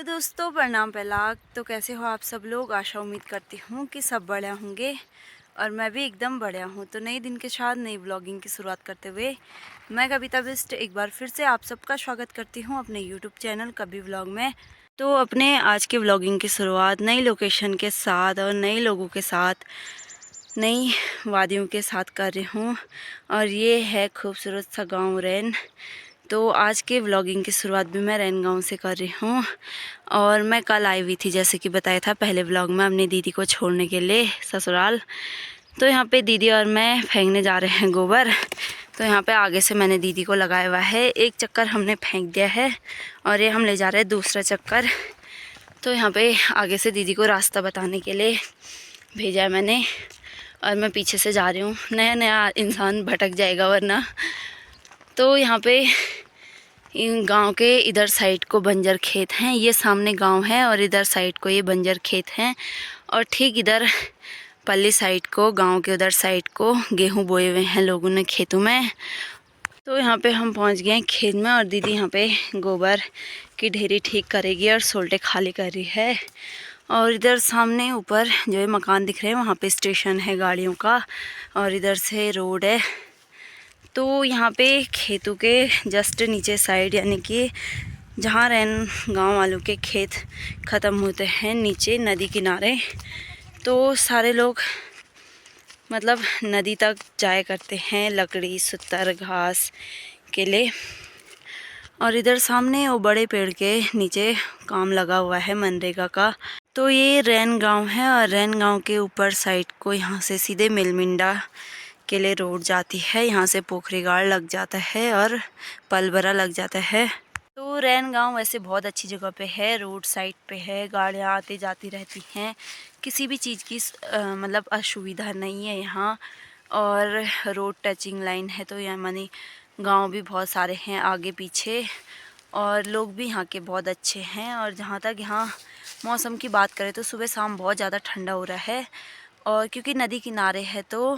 तो दोस्तों प्रणाम पहलाक। तो कैसे हो आप सब लोग। आशा उम्मीद करती हूँ कि सब बढ़िया होंगे और मैं भी एकदम बढ़िया हूँ। तो नए दिन के साथ नई व्लॉगिंग की शुरुआत करते हुए मैं कविता बिस्ट एक बार फिर से आप सबका स्वागत करती हूँ अपने यूट्यूब चैनल कभी व्लॉग में। तो अपने आज के व्लॉगिंग की शुरुआत नई लोकेशन के साथ और नए लोगों के साथ, नई वादियों के साथ कर रही हूँ और ये है खूबसूरत सा गाँव रैन। तो आज के व्लॉगिंग की शुरुआत भी मैं रैन गाँव से कर रही हूँ और मैं कल आई हुई थी जैसे कि बताया था पहले व्लॉग में अपनी दीदी को छोड़ने के लिए ससुराल। तो यहाँ पे दीदी और मैं फेंकने जा रहे हैं गोबर। तो यहाँ पे आगे से मैंने दीदी को लगाया हुआ है, एक चक्कर हमने फेंक दिया है और ये हम ले जा रहे हैं दूसरा चक्कर। तो यहाँ पे आगे से दीदी को रास्ता बताने के लिए भेजा है मैंने और मैं पीछे से जा रही हूँ। नया नया इंसान भटक जाएगा वरना। तो यहाँ पे इन गांव के इधर साइड को बंजर खेत हैं, ये सामने गांव है और इधर साइड को ये बंजर खेत हैं और ठीक इधर पल्ली साइड को गांव के उधर साइड को गेहूं बोए हुए हैं लोगों ने खेतों में। तो यहाँ पे हम पहुँच गए हैं खेत में और दीदी यहाँ पे गोबर की ढेरी ठीक करेगी और सोल्टे खाली कर रही है। और इधर सामने ऊपर जो है मकान दिख रहे हैं वहाँ पे स्टेशन है गाड़ियों का और इधर से रोड है। तो यहाँ पे खेतों के जस्ट नीचे साइड यानी कि जहाँ रैन गांव वालों के खेत ख़त्म होते हैं नीचे नदी किनारे, तो सारे लोग मतलब नदी तक जाया करते हैं लकड़ी सुत्तर घास के लिए। और इधर सामने वो बड़े पेड़ के नीचे काम लगा हुआ है मनरेगा का। तो ये रैन गांव है और रैन गांव के ऊपर साइड को यहाँ से सीधे मिलमिंडा के लिए रोड जाती है, यहाँ से पोखरी गाड़ लग जाता है और पलबरा लग जाता है। तो रैन गांव वैसे बहुत अच्छी जगह पे है, रोड साइड पे है, गाड़ियाँ आती जाती रहती हैं, किसी भी चीज़ की मतलब असुविधा नहीं है यहाँ। और रोड टचिंग लाइन है तो यहाँ मानी गांव भी बहुत सारे हैं आगे पीछे और लोग भी यहाँ के बहुत अच्छे हैं। और जहाँ तक यहाँ मौसम की बात करें तो सुबह शाम बहुत ज़्यादा ठंडा हो रहा है और क्योंकि नदी किनारे है तो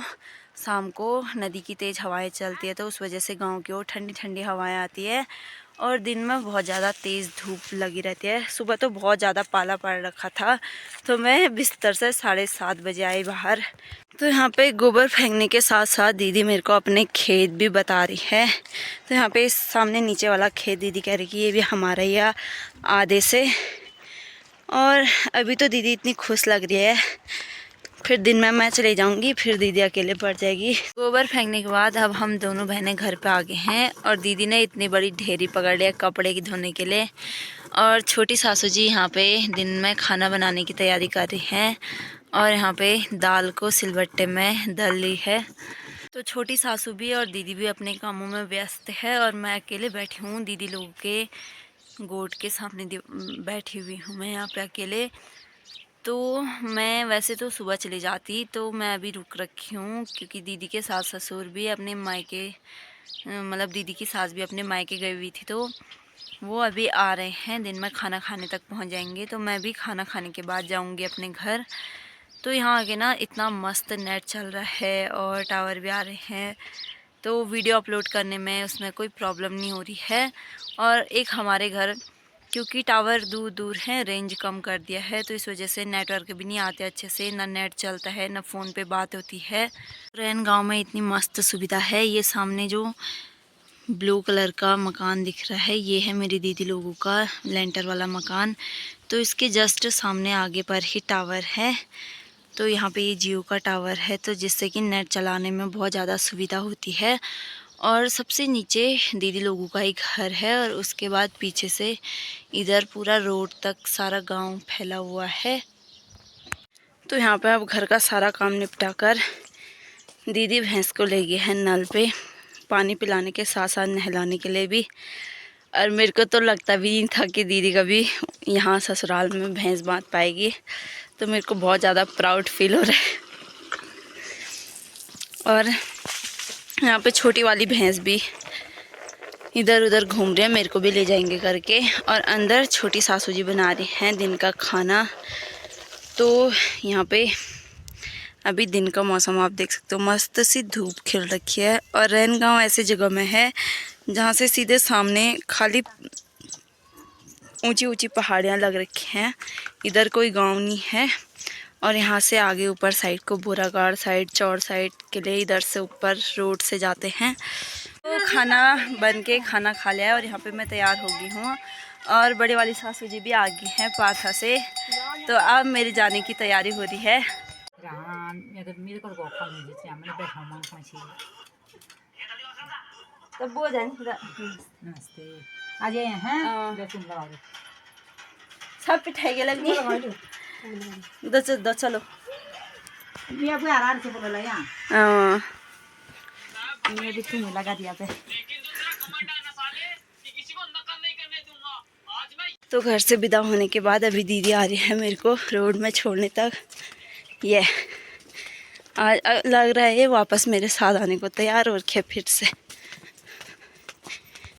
शाम को नदी की तेज़ हवाएं चलती है तो उस वजह से गांव की ओर ठंडी ठंडी हवाएं आती है और दिन में बहुत ज़्यादा तेज़ धूप लगी रहती है। सुबह तो बहुत ज़्यादा पाला पड़ रखा था तो मैं बिस्तर से 7:30 बजे आई बाहर। तो यहाँ पे गोबर फेंकने के साथ साथ दीदी मेरे को अपने खेत भी बता रही है। तो यहाँ पे सामने नीचे वाला खेत दीदी कह रही कि ये भी हमारा ही आधे से। और अभी तो दीदी इतनी खुश लग रही है, फिर दिन में मैं चले जाऊंगी फिर दीदी अकेले पड़ जाएगी। गोबर फेंकने के बाद अब हम दोनों बहनें घर पे आ गए हैं और दीदी ने इतनी बड़ी ढेरी पकड़ लिया कपड़े की धोने के लिए। और छोटी सासू जी यहाँ पे दिन में खाना बनाने की तैयारी कर रही हैं और यहाँ पे दाल को सिलबट्टे में दल ली है। तो छोटी सासू भी और दीदी भी अपने कामों में व्यस्त है और मैं अकेले बैठी हूँ दीदी लोगों के गोट के सामने बैठी हुई हूँ मैं यहाँ पे अकेले। तो मैं वैसे तो सुबह चली जाती तो मैं अभी रुक रखी हूँ क्योंकि दीदी के सास ससुर भी अपने मायके मतलब दीदी की सास भी अपने मायके गई हुई थी तो वो अभी आ रहे हैं, दिन में खाना खाने तक पहुँच जाएंगे। तो मैं भी खाना खाने के बाद जाऊँगी अपने घर। तो यहाँ आगे ना इतना मस्त नेट चल रहा है और टावर भी आ रहे हैं तो वीडियो अपलोड करने में उसमें कोई प्रॉब्लम नहीं हो रही है। और एक हमारे घर क्योंकि टावर दूर दूर है रेंज कम कर दिया है तो इस वजह से नेटवर्क भी नहीं आते अच्छे से, ना नेट चलता है ना फ़ोन पे बात होती है। रैन गांव में इतनी मस्त सुविधा है। ये सामने जो ब्लू कलर का मकान दिख रहा है ये है मेरी दीदी लोगों का लेंटर वाला मकान। तो इसके जस्ट सामने आगे पर ही टावर है। तो यहाँ पे ये जियो का टावर है तो जिससे कि नेट चलाने में बहुत ज़्यादा सुविधा होती है। और सबसे नीचे दीदी लोगों का ही घर है और उसके बाद पीछे से इधर पूरा रोड तक सारा गांव फैला हुआ है। तो यहाँ पे अब घर का सारा काम निपटा कर दीदी भैंस को ले गए हैं नल पे पानी पिलाने के साथ साथ नहलाने के लिए भी। और मेरे को तो लगता भी नहीं था कि दीदी कभी यहाँ ससुराल में भैंस बांध पाएगी, तो मेरे को बहुत ज़्यादा प्राउड फील हो रहा है। और यहाँ पे छोटी वाली भैंस भी इधर उधर घूम रहे हैं, मेरे को भी ले जाएंगे करके। और अंदर छोटी सासू जी बना रही हैं दिन का खाना। तो यहाँ पे अभी दिन का मौसम आप देख सकते हो, मस्त सी धूप खिल रखी है। और रैन गांव ऐसी जगह में है जहाँ से सीधे सामने खाली ऊंची ऊंची पहाड़ियाँ लग रखी हैं। इधर कोई गांव नहीं है और यहाँ से आगे ऊपर साइड को बोरागढ़ साइड, चौर साइड के लिए इधर से ऊपर रोड से जाते हैं। तो खाना बन के खाना खा लिया है और यहाँ पे मैं तैयार हो गई हूँ और बड़े वाली सासू जी भी आ गई हैं पाथा से। तो अब मेरे जाने की तैयारी हो रही है। तो वो नमस्ते आज ये हैं सब पिठाई के लगनी दो चलो ये कोई आराम से बोला यहाँ हाँ। ये भी तुम्हें लगा दिया पे। तो घर से विदा होने के बाद अभी दीदी आ रही है मेरे को रोड में छोड़ने तक। ये आज लग रहा है ये वापस मेरे साथ आने को तैयार हो रखे फिर से।